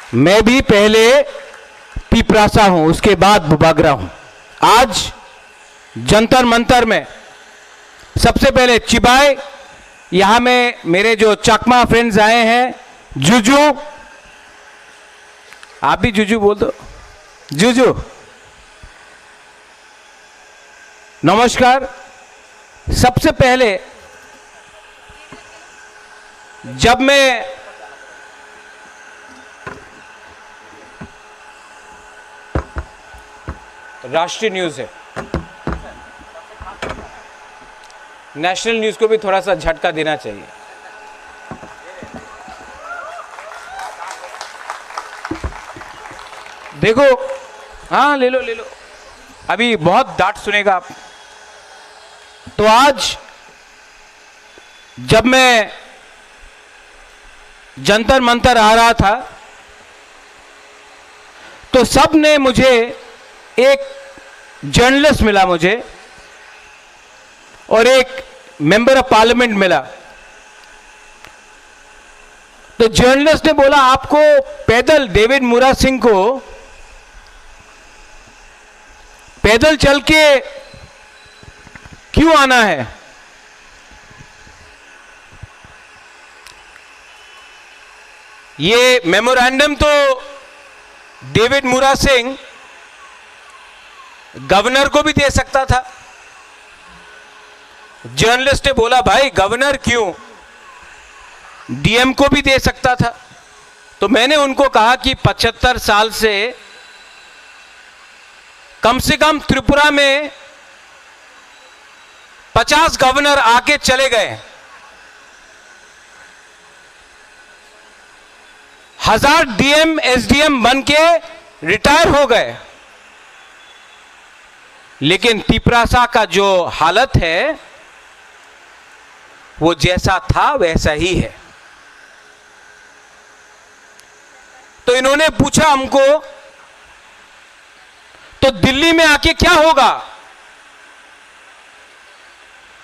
मैं भी पहले पिपरासा हूं, उसके बाद बुबागरा हूं। आज जंतर मंतर में सबसे पहले चिबाई, यहां में मेरे जो चकमा फ्रेंड्स आए हैं, जुजू, आप भी जुजू बोल दो, जुजू नमस्कार। सबसे पहले जब मैं राष्ट्रीय न्यूज है, नेशनल न्यूज को भी थोड़ा सा झटका देना चाहिए। देखो, हाँ ले लो ले लो, अभी बहुत डांट सुनेगा आप। तो आज जब मैं जंतर मंतर आ रहा था तो सब ने मुझे, एक जर्नलिस्ट मिला मुझे और एक मेंबर ऑफ पार्लियामेंट मिला। तो जर्नलिस्ट ने बोला, आपको पैदल, डेविड मुरा सिंह को पैदल चल के क्यों आना है? ये मेमोरेंडम तो डेविड मुरा सिंह गवर्नर को भी दे सकता था। जर्नलिस्ट ने बोला, भाई गवर्नर क्यों, डीएम को भी दे सकता था। तो मैंने उनको कहा कि 75 साल से कम त्रिपुरा में 50 गवर्नर आके चले गए, 1000 डीएम एसडीएम बन के रिटायर हो गए, लेकिन तिपरासा का जो हालत है वो जैसा था वैसा ही है। तो इन्होंने पूछा हमको, तो दिल्ली में आके क्या होगा?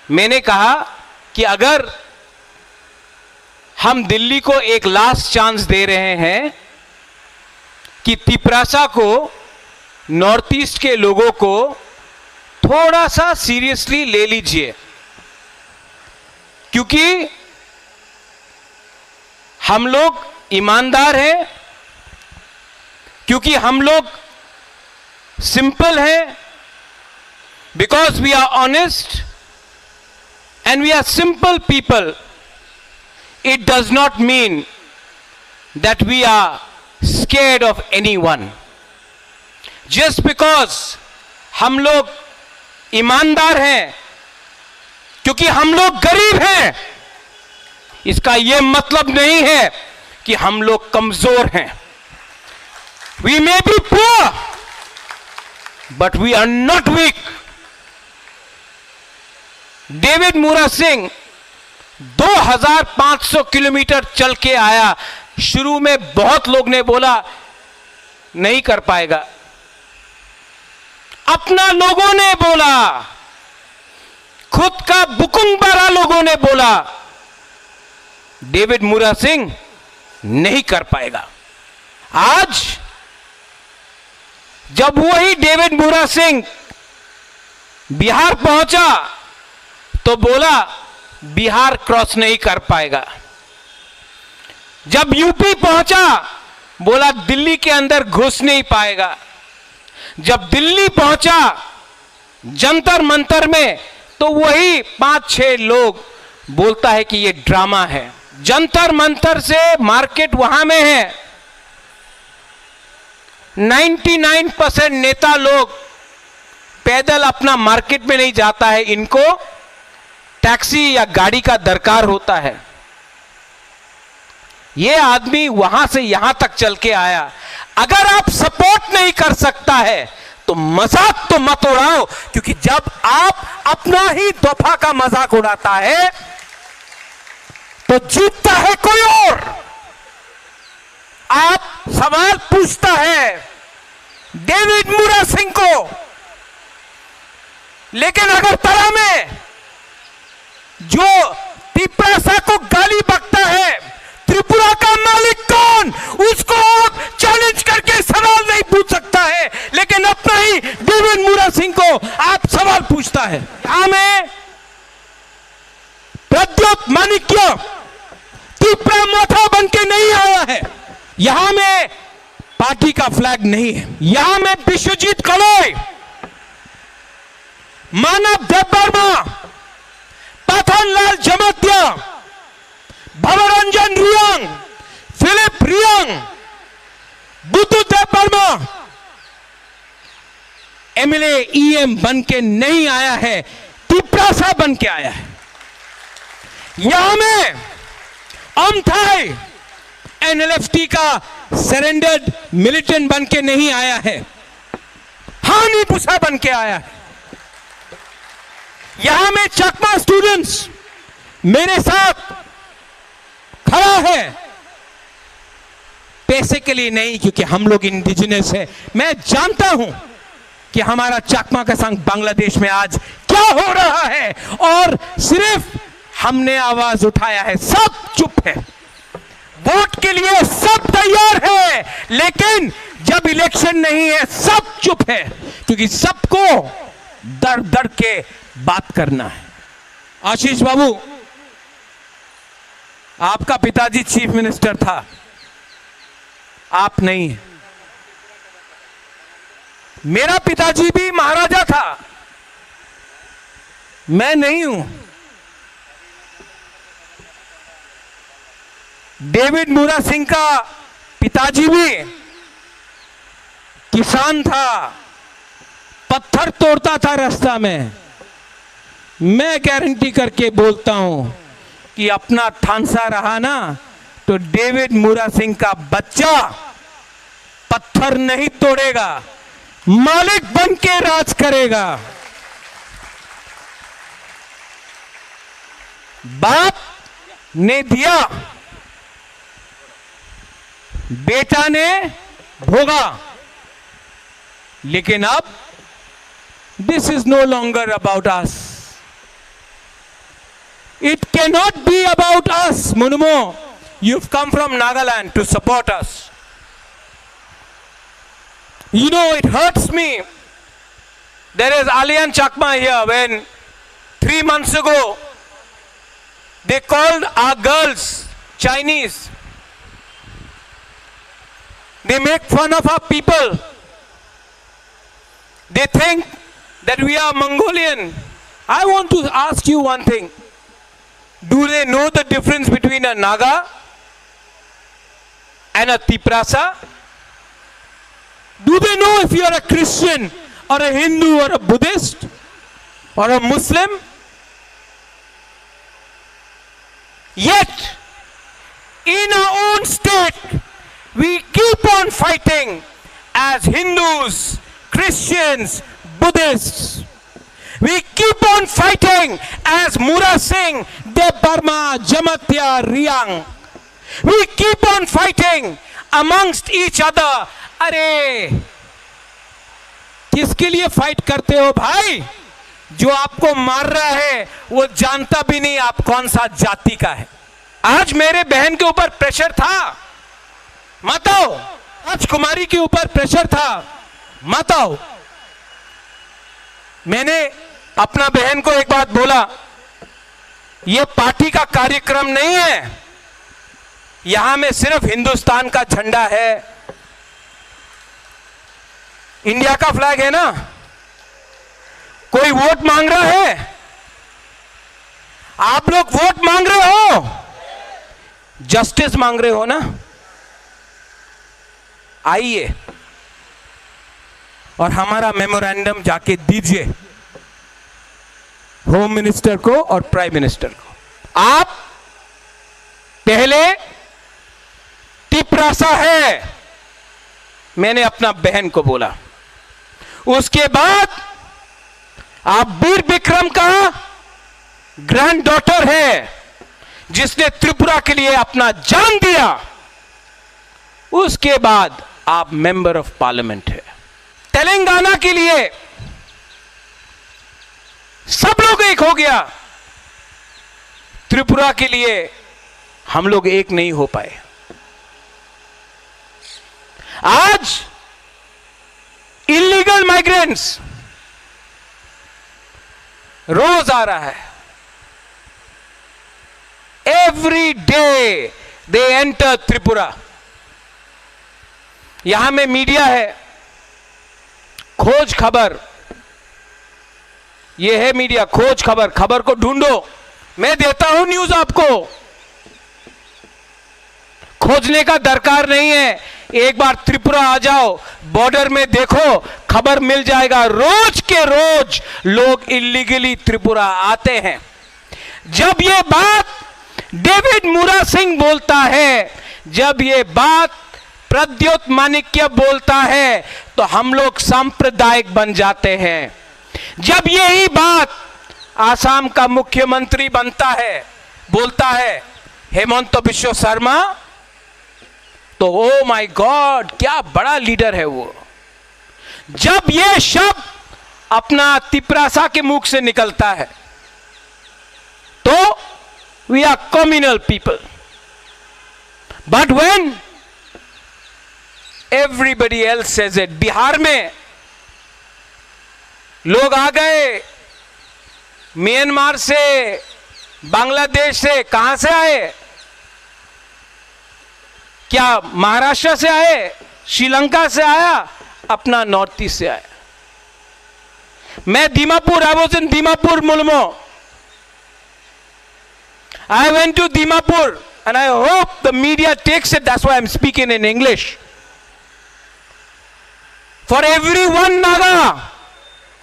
मैंने कहा कि अगर हम दिल्ली को एक लास्ट चांस दे रहे हैं कि तिपरासा को, नॉर्थ ईस्ट के लोगों को थोड़ा सा सीरियसली ले लीजिए, क्योंकि हम लोग ईमानदार हैं, क्योंकि हम लोग सिंपल हैं, because we are honest and we are simple people. It does not mean that we are scared of anyone. Just because हम लोग ईमानदार हैं, क्योंकि हम लोग गरीब हैं, इसका यह मतलब नहीं है कि हम लोग कमजोर हैं। We may be poor, but we are not weak. David मुरा सिंह 2500 किलोमीटर चल के आया। शुरू में बहुत लोग ने बोला नहीं कर पाएगा, अपना लोगों ने बोला, खुद का बुकुंबारा लोगों ने बोला डेविड मुरा सिंह नहीं कर पाएगा। आज जब वही डेविड मुरा सिंह बिहार पहुंचा तो बोला बिहार क्रॉस नहीं कर पाएगा। जब यूपी पहुंचा बोला दिल्ली के अंदर घुस नहीं पाएगा। जब दिल्ली पहुंचा जंतर मंतर में तो वही 5-6 लोग बोलता है कि ये ड्रामा है। जंतर मंतर से मार्केट वहां में है। 99% नेता लोग पैदल अपना मार्केट में नहीं जाता है, इनको टैक्सी या गाड़ी का दरकार होता है। यह आदमी वहां से यहां तक चल के आया। अगर आप सपोर्ट नहीं कर सकता है तो मजाक तो मत उड़ाओ, क्योंकि जब आप अपना ही दफा का मजाक उड़ाता है तो जीतता है कोई और। आप सवाल पूछता है डेविड मुरा सिंह को, लेकिन अगर तरह में जो तिपरासा को गाली बकता है, त्रिपुरा का मालिक कौन, उसको चैलेंज करके सवाल नहीं पूछ सकता है, लेकिन अपना ही डेविड मूरा सिंह को आप सवाल पूछता है। यहां में प्रद्योत माणिक्य तीपरा माथा बन के नहीं आया है। यहां में पार्टी का फ्लैग नहीं है। यहां में विश्वजीत कड़ोई, मानव देववर्मा, पथनलाल जमतिया, भवरंजन रियांग, फिलिप रियांग, बुद्धू देववर्मा एमएलए ईएम बन के नहीं आया है, तिपरासा बन के आया है। यहां में अमथाई एनएलएफटी का सरेंडर्ड मिलिटेंट बन के नहीं आया है, हानि पुसा बन के आया है। यहां में चकमा स्टूडेंट्स मेरे साथ खड़ा है, पैसे के लिए नहीं, क्योंकि हम लोग इंडिजिनस है। मैं जानता हूं कि हमारा चकमा का संघ बांग्लादेश में आज क्या हो रहा है, और सिर्फ हमने आवाज उठाया है, सब चुप है। वोट के लिए सब तैयार है, लेकिन जब इलेक्शन नहीं है सब चुप है, क्योंकि सबको डर डर के बात करना है। आशीष बाबू, आपका पिताजी चीफ मिनिस्टर था, आप नहीं है। मेरा पिताजी भी महाराजा था, मैं नहीं हूं। डेविड मूरा सिंह का पिताजी भी किसान था, पत्थर तोड़ता था रास्ता में। मैं गारंटी करके बोलता हूं कि अपना थानसा रहा ना, तो डेविड मूरा सिंह का बच्चा पत्थर नहीं तोड़ेगा, मालिक बन के राज करेगा। बाप ने दिया, बेटा ने भोगा, लेकिन अब this is no longer about us. It cannot be about us, Munumo. You've come from Nagaland to support us. You know, it hurts me. There is Alian Chakma here. When 3 months ago they called our girls Chinese, they make fun of our people. They think that we are Mongolian. I want to ask you one thing. Do they know the difference between a Naga and a Tiprasa? Do they know if you are a Christian or a Hindu or a Buddhist or a Muslim? Yet, in our own state, we keep on fighting as Hindus, Christians, Buddhists. We keep on fighting as Mura Singh, Debarma, Jamatya, Riang. We keep on fighting amongst each other. अरे किसके लिए fight करते हो भाई? जो आपको मार रहा है वो जानता भी नहीं आप कौन सा जाति का है। आज मेरे बहन के ऊपर प्रेशर था, मत आओ। आज कुमारी के ऊपर प्रेशर था, मत आओ। मैंने अपना बहन को एक बात बोला, यह पार्टी का कार्यक्रम नहीं है, यहां में सिर्फ हिंदुस्तान का झंडा है, इंडिया का फ्लैग है ना। कोई वोट मांग रहा है? आप लोग वोट मांग रहे हो, जस्टिस मांग रहे हो ना? आइए और हमारा मेमोरेंडम जाके दीजिए होम मिनिस्टर को और प्राइम मिनिस्टर को। आप पहले तिपरासा है, मैंने अपना बहन को बोला। उसके बाद आप वीर विक्रम का ग्रैंड डॉटर है, जिसने त्रिपुरा के लिए अपना जान दिया। उसके बाद आप मेंबर ऑफ पार्लियामेंट है। तेलंगाना के लिए सब लोग एक हो गया, त्रिपुरा के लिए हम लोग एक नहीं हो पाए। आज इलीगल माइग्रेंट्स रोज आ रहा है. Every day they enter Tripura. यहां में मीडिया है, खोज खबर, ये है मीडिया, खोज खबर, खबर को ढूंढो. मैं देता हूं न्यूज आपको. खोजने का दरकार नहीं है. एक बार त्रिपुरा आ जाओ, बॉर्डर में देखो, खबर मिल जाएगा. रोज के रोज लोग इलीगली त्रिपुरा आते हैं. जब ये बात डेविड मुरा सिंह बोलता है, जब ये बात प्रद्योत माणिक्य बोलता है, तो हम लोग सांप्रदायिक बन जाते हैं. जब यही बात आसाम का मुख्यमंत्री बनता है, बोलता है, हेमंत बिश्व शर्मा, तो ओ माय गॉड, क्या बड़ा लीडर है वो. जब ये शब्द अपना तिपरासा के मुख से निकलता है, तो we are communal people. But when everybody else says it. Bihar में लोग आ गए, म्यांमार से, बांग्लादेश से, कहां से आए? क्या महाराष्ट्र से आए? श्रीलंका से आया? अपना नॉर्थ ईस्ट से आया. मैं Dimapur, I was in Dimapur मुल्मो. I went to Dimapur and I hope the media takes it. That's why I'm speaking in English. For every one Naga,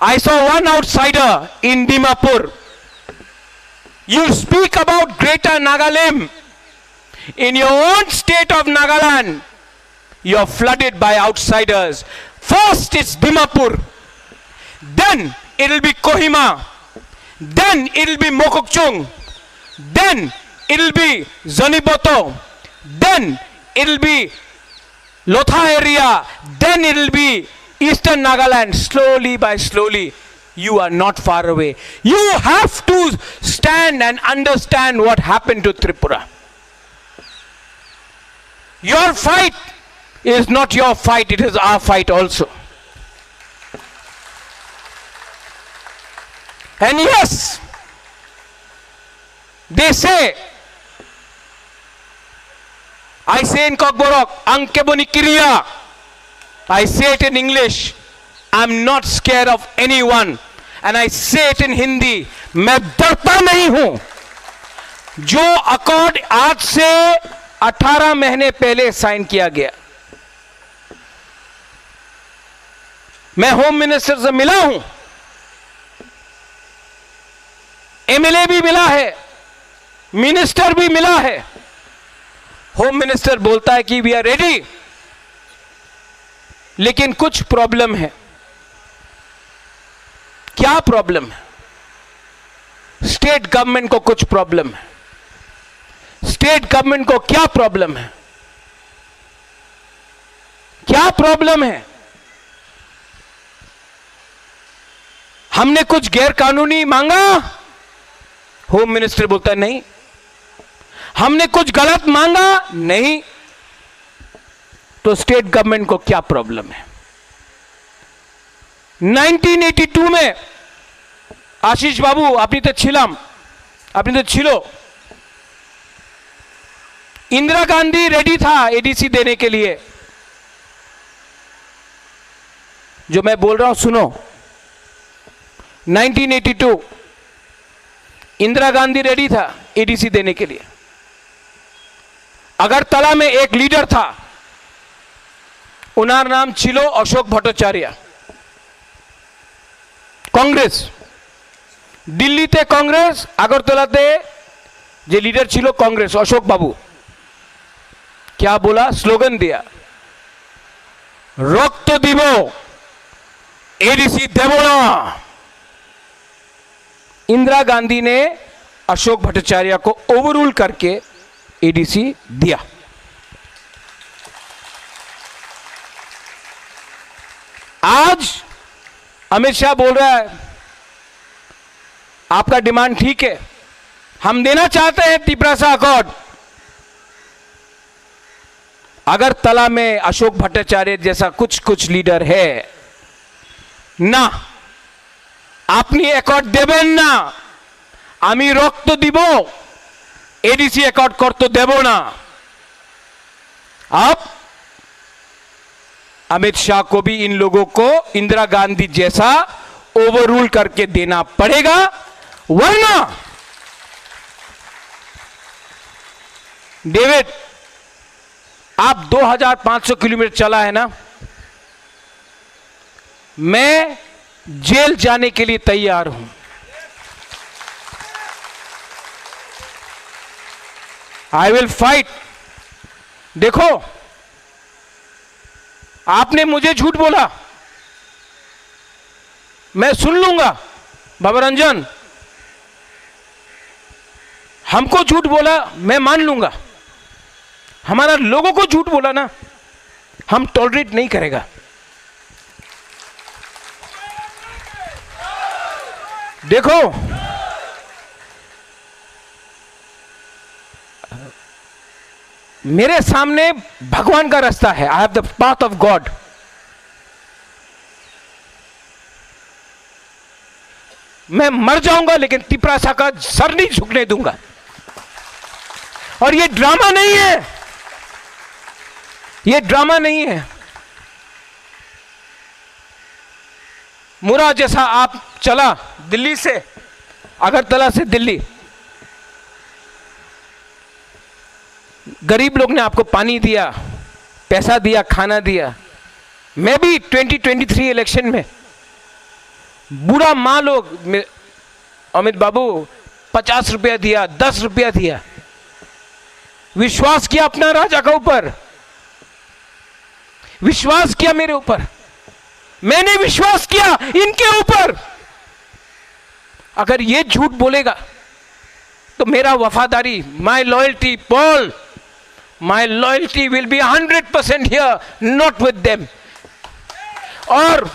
I saw one outsider in Dimapur. You speak about Greater Nagaland. In your own state of Nagaland, you're flooded by outsiders. First it's Dimapur. Then it'll be Kohima. Then it'll be Mokokchung. Then it'll be Zoniboto. Then it'll be Lotha area. Then it'll be Eastern Nagaland. Slowly by slowly, you are not far away. You have to stand and understand what happened to Tripura. Your fight is not your fight, it is our fight also. And yes, they say, I say in Kokborok, Ankeboni Kiriya. I say it in English. I'm not scared of anyone. And I say it in Hindi. मैं डरता नहीं हूं. जो accord आज से 18 महीने पहले sign किया गया, मैं होम मिनिस्टर से मिला हूं, एमएलए भी मिला है, मिनिस्टर भी मिला है. होम मिनिस्टर बोलता है कि वी आर रेडी, लेकिन कुछ प्रॉब्लम है. क्या प्रॉब्लम है? स्टेट गवर्नमेंट को कुछ प्रॉब्लम है. स्टेट गवर्नमेंट को क्या प्रॉब्लम है? क्या प्रॉब्लम है? हमने कुछ गैर कानूनी मांगा? होम मिनिस्टर बोलता है नहीं. हमने कुछ गलत मांगा? नहीं. तो स्टेट गवर्नमेंट को क्या प्रॉब्लम है? 1982 में आशीष बाबू अपनी तो छिलम, अपनी तो छिलो, इंदिरा गांधी रेडी था एडीसी देने के लिए. जो मैं बोल रहा हूं सुनो. 1982 इंदिरा गांधी रेडी था एडीसी देने के लिए. अगरतला में एक लीडर था, उनार नाम छिलो अशोक भट्टाचार्य. कांग्रेस दिल्ली ते कांग्रेस, আগরতলাতে যে লিডার ছিল कांग्रेस अशोक बाबू, क्या बोला? स्लोगन दिया, रक्त দিব एडीसी देव ना. इंदिरा गांधी ने अशोक भट्टाचार्य को ओवररूल करके एडीसी दिया. आज अमित शाह बोल रहा है आपका डिमांड ठीक है, हम देना चाहते हैं तिपरासा अकॉर्ड. अगरतला में अशोक भट्टाचार्य जैसा कुछ कुछ लीडर है ना, আপনি অ্যাকর্ড দেবেন না, আমি রক্ত দিব, एडीसी अकॉर्ड कर तो देवो ना। अब अमित शाह को भी इन लोगों को इंदिरा गांधी जैसा ओवररूल करके देना पड़ेगा, वरना डेविड आप 2500 किलोमीटर चला है ना, मैं जेल जाने के लिए तैयार हूं। I will fight. देखो, आपने मुझे झूठ बोला, मैं सुन लूंगा। बाबा रंजन, हमको झूठ बोला मैं मान लूंगा, हमारा लोगों को झूठ बोला ना, हम टॉलरेट नहीं करेगा। देखो, मेरे सामने भगवान का रास्ता है, I have the path of God. मैं मर जाऊंगा लेकिन तिपरासा का सर नहीं झुकने दूंगा। और ये ड्रामा नहीं है, ये ड्रामा नहीं है। मुरा जैसा आप चला दिल्ली से, अगरतला से दिल्ली, गरीब लोग ने आपको पानी दिया, पैसा दिया, खाना दिया। मैं भी 2023 इलेक्शन में बूढ़ा माँ लोग, अमित बाबू 50 रुपया दिया, 10 रुपया दिया, विश्वास किया अपना राजा का ऊपर, विश्वास किया मेरे ऊपर, मैंने विश्वास किया इनके ऊपर। अगर ये झूठ बोलेगा तो मेरा वफादारी, माई loyalty Paul, my loyalty will be 100% here, not with them. और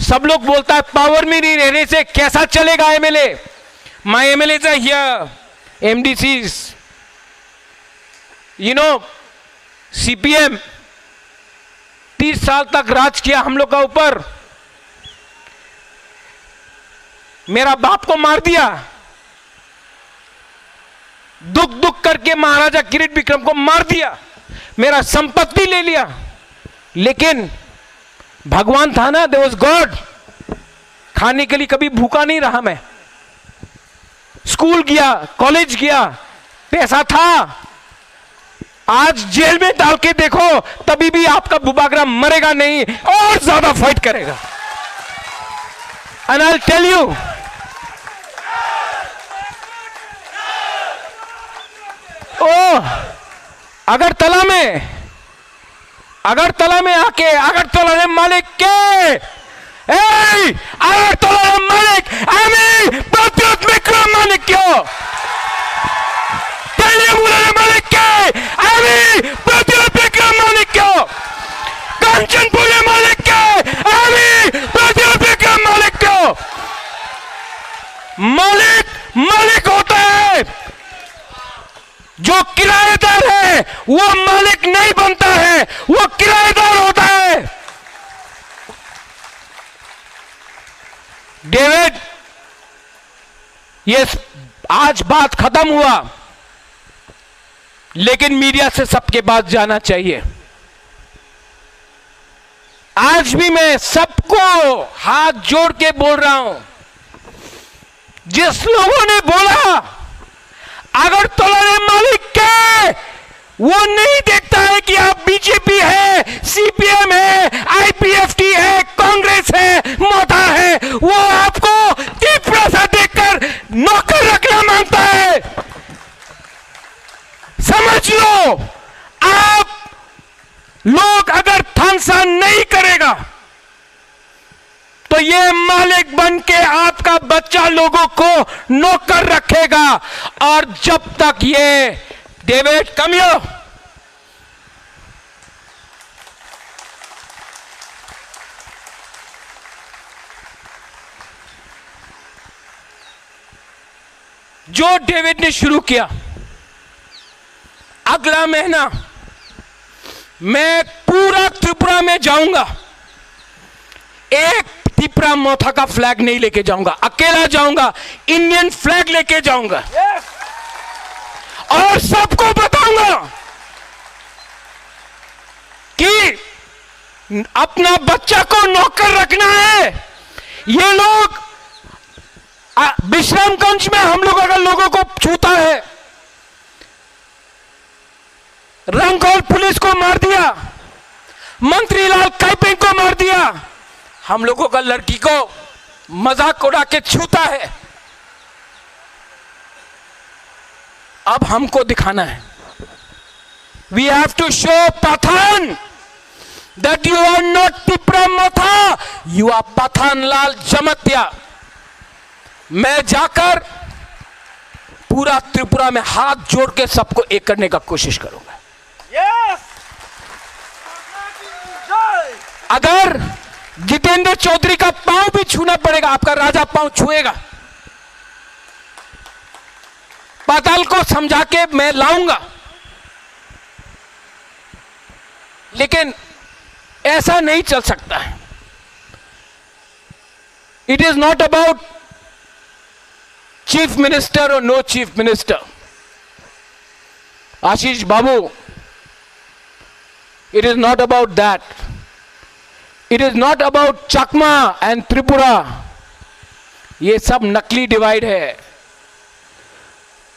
सब लोग बोलता है पावर में नहीं रहने से कैसा चलेगा MLA. My MLA are here, MDCs, you know, CPM 30 साल तक राज किया हम लोग का ऊपर, मेरा बाप को मार दिया, दुख दुख करके महाराजा किरीट विक्रम को मार दिया, मेरा संपत्ति ले लिया, लेकिन भगवान था ना, देयर वाज गॉड। खाने के लिए कभी भूखा नहीं रहा मैं, स्कूल गया, कॉलेज गया, पैसा था। आज जेल में डाल के देखो, तभी भी आपका बुबागरा मरेगा नहीं, और ज्यादा फाइट करेगा। And I will tell you, Agartala में आके, अगरतला मालिक के, अगरतला मालिक আমি প্রতিরোধ বিক্রম মালিক क्यों मालिक के, আমি প্রতিরোধ বিক্রম মালিক क्यों কাঞ্চনপুরে मालिक के, আমি প্রতিরোধ বিক্রम मालिक क्यों। मालिक मालिक होता है, जो किराएदार है वो मालिक नहीं बनता है, वो किराएदार होता है। डेविड, ये आज बात खत्म हुआ, लेकिन मीडिया से सबके पास जाना चाहिए। आज भी मैं सबको हाथ जोड़ के बोल रहा हूं, जिस लोगों ने बोला अगरतला मालिक के, वो नहीं देखता है कि आप बीजेपी है, सीपीएम है, आईपीएफटी है, कांग्रेस है, मोदा है, वो आपको तिपरासा देखकर नौकर रखना मांगता है। समझ लो, आप लोग अगर थानसा नहीं करेगा तो ये मालिक बन के आपका बच्चा लोगों को नौकर रखेगा। और जब तक ये, डेविड कम हियर, जो डेविड ने शुरू किया, अगला महीना मैं पूरा त्रिपुरा में जाऊंगा, एक त्रिपुरा मोथा का फ्लैग नहीं लेके जाऊंगा, अकेला जाऊंगा, इंडियन फ्लैग लेके जाऊंगा। और सबको बताऊंगा कि अपना बच्चा को नौकर रखना है। ये लोग विश्रामगंज में हम लोग अगर लोगों को छूता है, रंगौल पुलिस को मार दिया, मंत्री लाल काइपिंग को मार दिया, हम लोगों का लड़की को मजाक उड़ा के छूता है। अब हमको दिखाना है, we have to show Pathan that you are not Tripura Motha, you are Pathan Lal Jamatia. मैं जाकर पूरा त्रिपुरा में हाथ जोड़ के सबको एक करने का कोशिश करूंगा। अगर जितेंद्र चौधरी का पांव भी छूना पड़ेगा, आपका राजा पांव छुएगा, पाताल को समझा के मैं लाऊंगा। लेकिन ऐसा नहीं चल सकता है। It is not about chief minister और no chief minister. Ashish Babu, it is not about that. It is not about Chakma and Tripura. ये सब नकली डिवाइड है।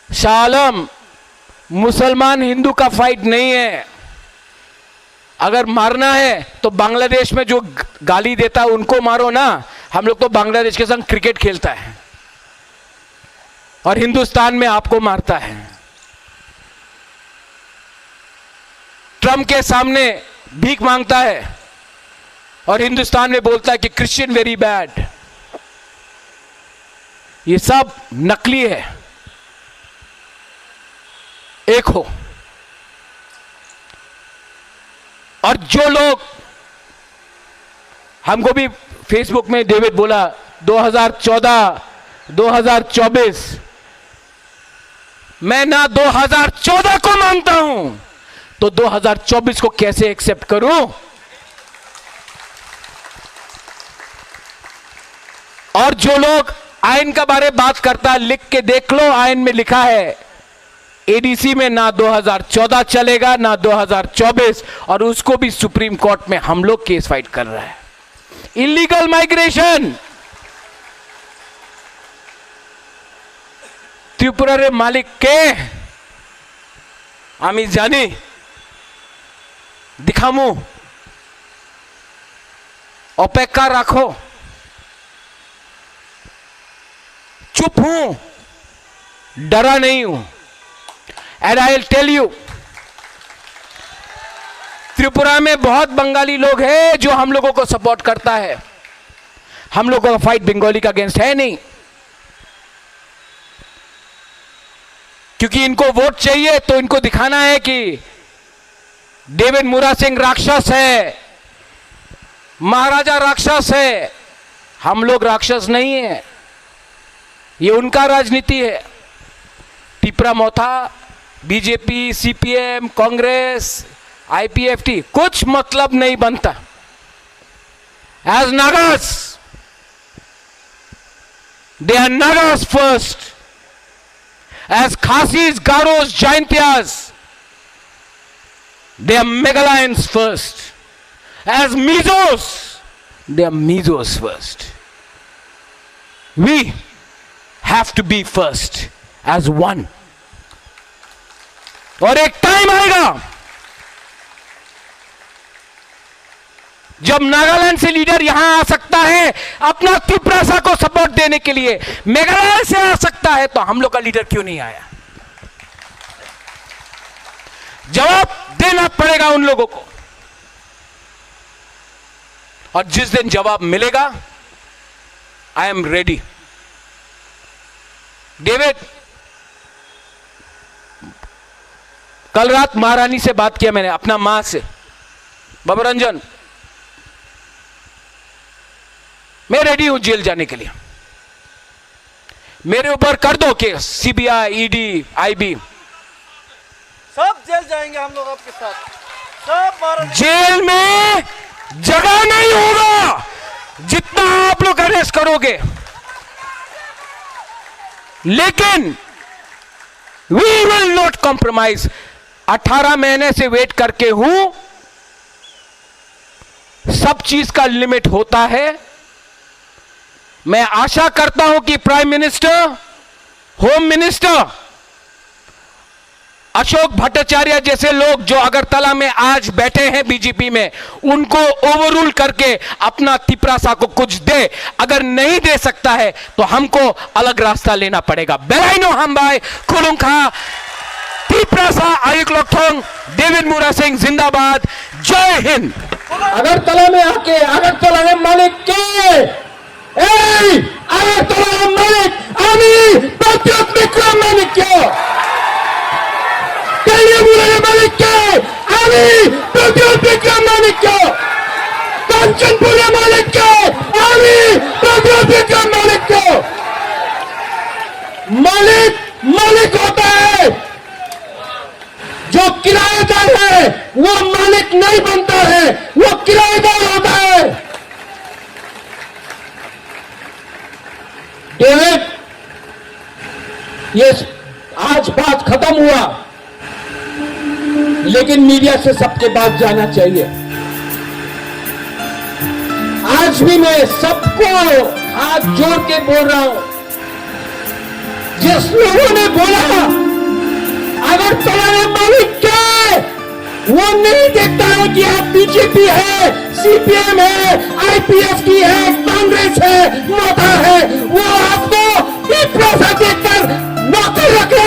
शाह आलम, मुसलमान हिंदू का फाइट नहीं है। अगर मारना है तो बांग्लादेश में जो गाली देता है उनको मारो ना। हम लोग तो बांग्लादेश के संग क्रिकेट खेलता है और हिंदुस्तान में आपको मारता है। ट्रम्प के सामने भीख मांगता है और हिंदुस्तान में बोलता है कि क्रिश्चियन वेरी बैड। ये सब नकली है। एक हो। और जो लोग, हमको भी फेसबुक में डेविड बोला 2014, 2024, मैं ना 2014 को मानता हूं तो 2024 को कैसे एक्सेप्ट करूं? और जो लोग आयन का बारे बात करता है, लिख के देख लो, आयन में लिखा है एडीसी में ना 2014 चलेगा ना 2024, और उसको भी सुप्रीम कोर्ट में हम लोग केस फाइट कर रहा है। इलीगल माइग्रेशन, त्रिपुरार मालिक के आमी जानी, दिखामू, अपेक्षा रखो, चुप हूं, डरा नहीं हूं। And I will tell you, Tripura में बहुत बंगाली लोग हैं जो हम लोगों को सपोर्ट करता है। हम लोगों का फाइट बंगाली का अगेंस्ट है नहीं, क्योंकि इनको वोट चाहिए तो इनको दिखाना है कि डेविड मुरा सिंह राक्षस है, महाराजा राक्षस है। हम लोग राक्षस नहीं है, ये उनका राजनीति है। Tripura Motha, BJP, CPM, Congress, IPFT कुछ मतलब नहीं बनता। As Nagas, they are Nagas first. As Khasis, Garos, Jaintias, they are Meghalayans first. As Mizos, they are Mizos first. We have to be first as one. और एक टाइम आएगा जब नागालैंड से लीडर यहां आ सकता है अपना त्रिपुरा को सपोर्ट देने के लिए, मेघालय से आ सकता है, तो हम लोग का लीडर क्यों नहीं आया? जवाब देना पड़ेगा उन लोगों को। और जिस दिन जवाब मिलेगा, आई एम रेडी। डेविड, कल रात महारानी से बात किया मैंने, अपना मां से, बाबूरंजन, मैं रेडी हूं जेल जाने के लिए। मेरे ऊपर कर दो केस, सीबीआई, ईडी, आईबी, सब जेल जाएंगे हम लोग आपके साथ। जेल में जगह नहीं होगा जितना आप लोग अरेस्ट करोगे, लेकिन वी विल नॉट कॉम्प्रोमाइज। 18 महीने से वेट करके हूं, सब चीज का लिमिट होता है। मैं आशा करता हूं कि prime minister, home minister Ashok Bhattacharya जैसे लोग जो अगरतला में आज बैठे हैं बीजेपी में, उनको ओवररूल करके अपना तिपरासा को कुछ दे। अगर नहीं दे सकता है तो हमको अलग रास्ता लेना पड़ेगा। बेलाइनो हम भाई खुलुंखा तिपरासा आयुक लोकथोंग डेविड मुरा सिंह जिंदाबाद। जय हिंद। अगरतला में आके अगरतला में मालिक के अगरतला मालिक आमी प्रतियोत विक्रम मालिक क्यों मालिक के आमी प्रतियोत विक्रम मालिक क्यों कंचनपुर मालिक के आमी प्रतियोत विक्रम मालिक क्यों। मालिक मालिक होता है, जो किराएदार है वो मालिक नहीं बनता है, वो किराएदार होता है। डेविड, ये आज बात खत्म हुआ, लेकिन मीडिया से सबके बात जाना चाहिए। आज भी मैं सबको हाथ जोड़ के बोल रहा हूं, जिस लोगों ने बोला अगर चलाने मालिक क्या वो नहीं देखता है कि आप बीजेपी है, सीपीएम है, आईपीएफ की है, कांग्रेस है, मोटा है, वो आपको एक पैसा देखकर नौकर रख रहे